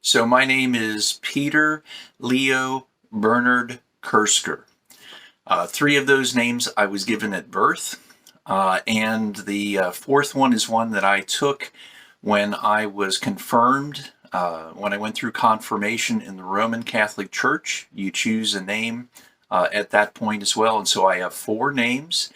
So my name is Peter Leo Bernard Kersker. Three of those names I was given at birth, and the fourth one is one that I took when I was confirmed. When I went through confirmation in the Roman Catholic Church, you choose a name at that point as well. And so I have four names,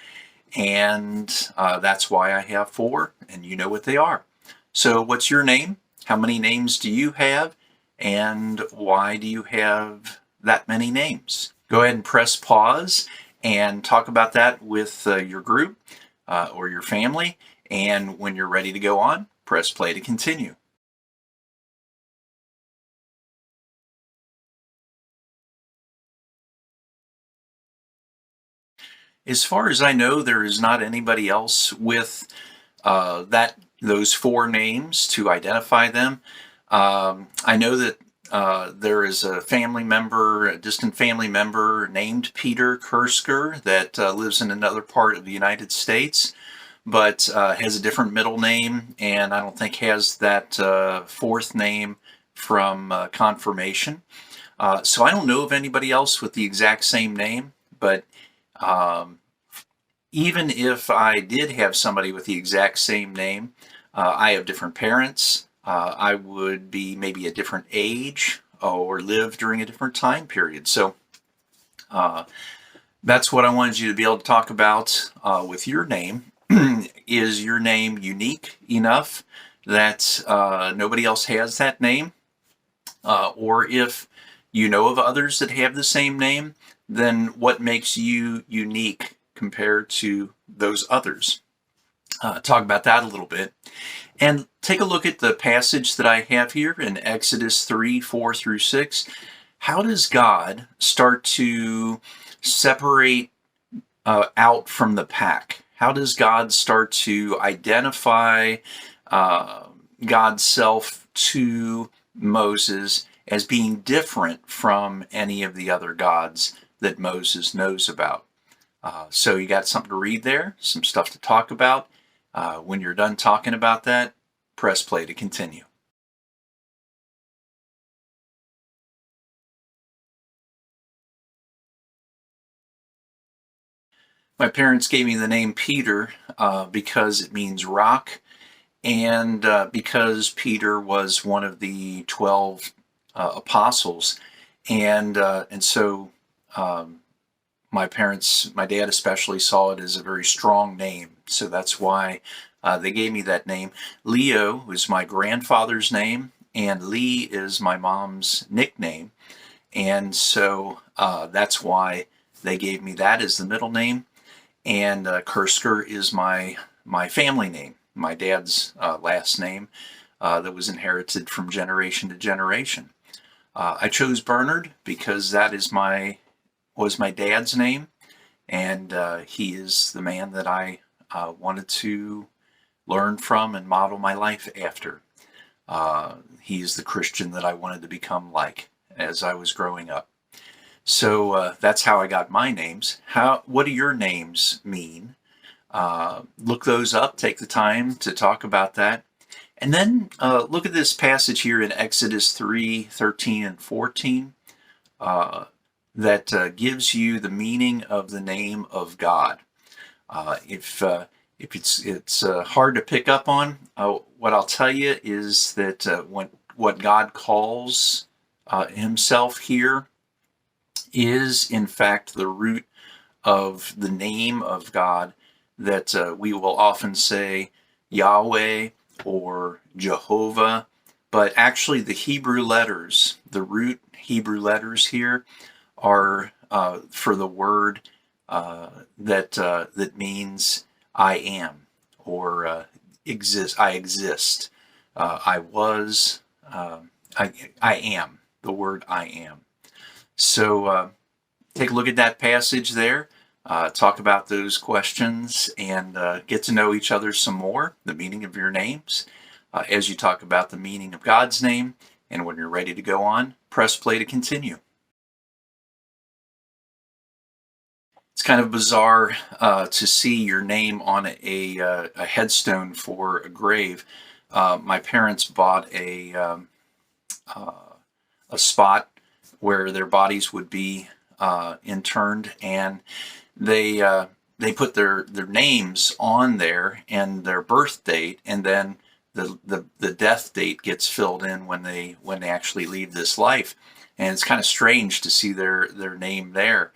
and that's why I have four, and you know what they are. So, what's your name? How many names do you have? And why do you have that many names? Go ahead and press pause and talk about that with your group or your family. And when you're ready to go on, press play to continue. As far as I know, there is not anybody else with those four names to identify them. I know that there is a family member, a distant family member named Peter Kersker that lives in another part of the United States, but has a different middle name, and I don't think has that fourth name from confirmation. So I don't know of anybody else with the exact same name, but um, even if I did have somebody with the exact same name, I have different parents. I would be maybe a different age or live during a different time period. So uh, that's what I wanted you to be able to talk about with your name. Is your name unique enough that nobody else has that name? Or if you know of others that have the same name, then what makes you unique compared to those others? Talk about that a little bit. And take a look at the passage that I have here in Exodus 3 4 through 6. How does God start to separate out from the pack? How does God start to identify uh, God's self to Moses as being different from any of the other gods that Moses knows about? So you got something to read there, some stuff to talk about. When you're done talking about that, press play to continue. My parents gave me the name Peter because it means rock, and because Peter was one of the 12 apostles, and so um, my dad especially saw it as a very strong name, so that's why they gave me that name. Leo is my grandfather's name, and Lee is my mom's nickname, and so that's why they gave me that as the middle name. And Kersker is my family name, my dad's last name that was inherited from generation to generation. I chose Bernard because that is was my dad's name, and he is the man that I wanted to learn from and model my life after. He is the Christian that I wanted to become like as I was growing up. So that's how I got my names. What do your names mean? Look those up. Take the time to talk about that. And then look at this passage here in Exodus 3 13 and 14 that gives you the meaning of the name of God. If it's hard to pick up on, what I'll tell you is that what God calls himself here is in fact the root of the name of God that we will often say Yahweh or Jehovah, but actually the Hebrew letters, the root Hebrew letters here are for the word that means I am or exist. I exist. I was. I am. The word I am. So take a look at that passage there. Talk about those questions and get to know each other some more, the meaning of your names, as you talk about the meaning of God's name. And when you're ready to go on, press play to continue. It's kind of bizarre to see your name on a headstone for a grave. My parents bought a spot where their bodies would be interned, and they put their names on there and their birth date, and then the death date gets filled in when they actually leave this life. And it's kind of strange to see their name there,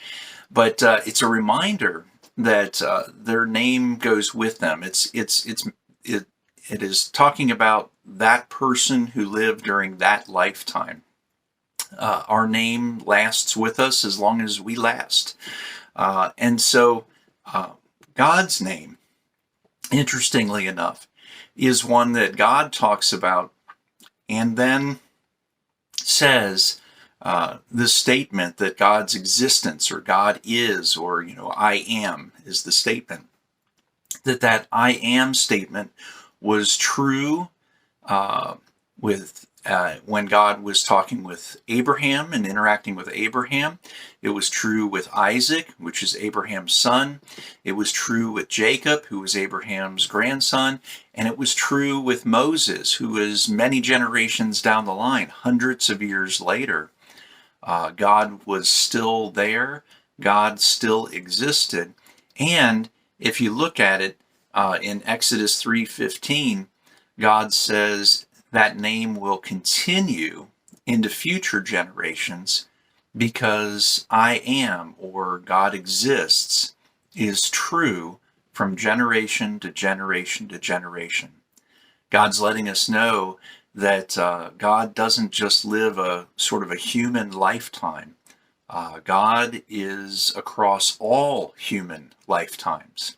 but it's a reminder that their name goes with them. It is talking about that person who lived during that lifetime. Our name lasts with us as long as we last. And so God's name, interestingly enough, is one that God talks about and then says this statement that God's existence, or God is, or I am, is the statement. That I am statement was true when God was talking with Abraham and interacting with Abraham. It was true with Isaac, which is Abraham's son. It was true with Jacob, who was Abraham's grandson. And it was true with Moses, who was many generations down the line, hundreds of years later. God was still there. God still existed. And if you look at it in Exodus 3:15, God says that name will continue into future generations because I am, or God exists, is true from generation to generation to generation. God's letting us know that God doesn't just live a sort of a human lifetime. God is across all human lifetimes,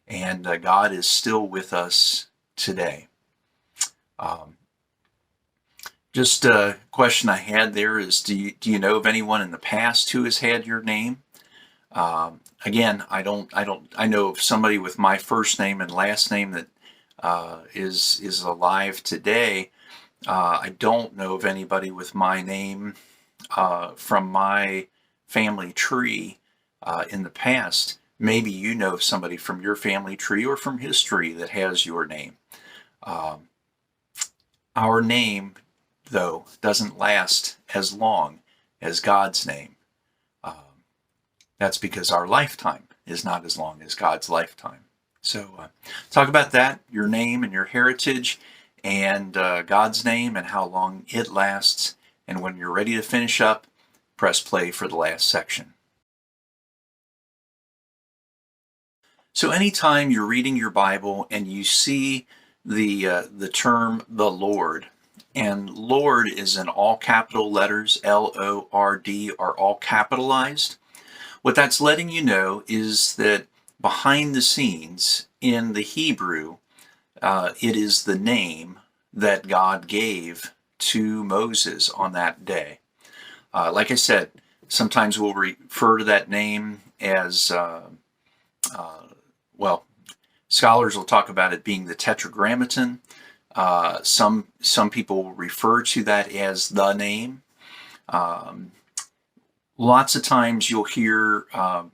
and God is still with us today. Just a question I had there is, do you know of anyone in the past who has had your name? Again, I know of somebody with my first name and last name that is alive today. I don't know of anybody with my name from my family tree in the past. Maybe you know of somebody from your family tree or from history that has your name. Our name, though, doesn't last as long as God's name. That's because our lifetime is not as long as God's lifetime. So talk about that, your name and your heritage, and God's name and how long it lasts. And when you're ready to finish up, press play for the last section. So anytime you're reading your Bible and you see the term the Lord, and Lord is in all capital letters, L-O-R-D, are all capitalized, what that's letting you know is that behind the scenes in the Hebrew, it is the name that God gave to Moses on that day. Like I said, sometimes we'll refer to that name as, scholars will talk about it being the Tetragrammaton. Some people will refer to that as the name. Lots of times you'll hear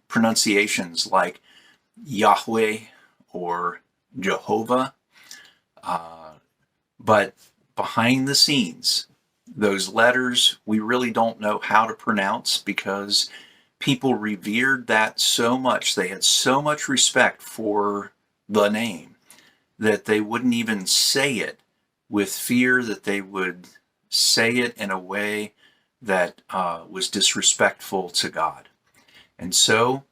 pronunciations like Yahweh or Jehovah, but behind the scenes, those letters we really don't know how to pronounce because people revered that so much. They had so much respect for the name that they wouldn't even say it with fear that they would say it in a way that was disrespectful to God. And so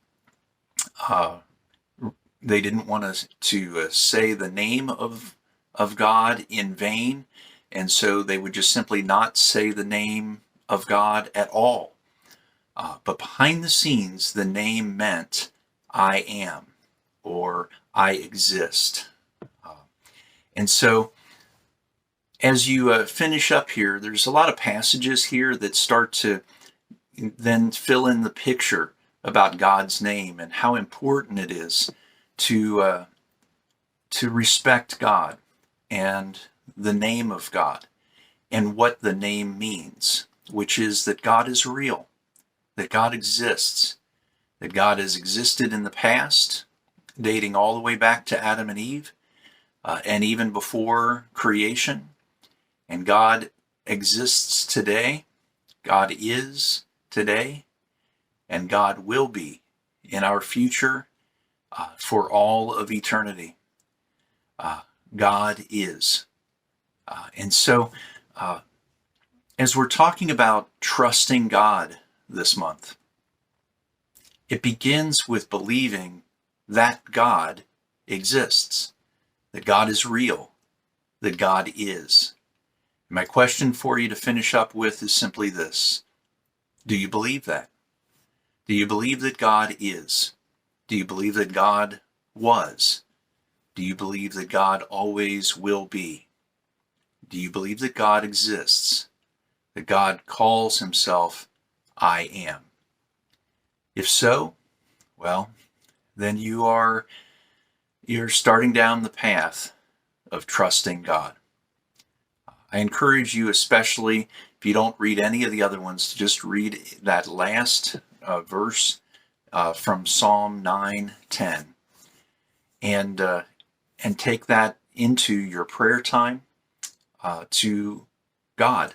they didn't want to say the name of God in vain, and so they would just simply not say the name of God at all. But behind the scenes, the name meant I am, or I exist. And so as you finish up here, there's a lot of passages here that start to then fill in the picture about God's name and how important it is to respect God and the name of God and what the name means, which is that God is real, that God exists, that God has existed in the past, dating all the way back to Adam and Eve, and even before creation. And God exists today, God is today, and God will be in our future for all of eternity. God is. And so, as we're talking about trusting God this month, it begins with believing that God exists, that God is real, that God is. My question for you to finish up with is simply this. Do you believe that? Do you believe that God is? Do you believe that God was? Do you believe that God always will be? Do you believe that God exists? That God calls himself I am? If so, well, then you're starting down the path of trusting God. I encourage you, especially if you don't read any of the other ones, to just read that last verse from Psalm 9:10, and take that into your prayer time to God,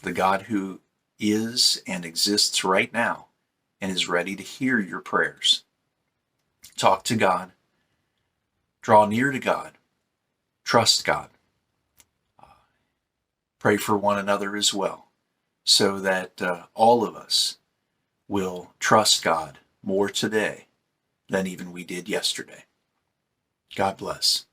the God who is and exists right now and is ready to hear your prayers. Talk to God. Draw near to God. Trust God. Pray for one another as well, so that all of us will trust God more today than even we did yesterday. God bless.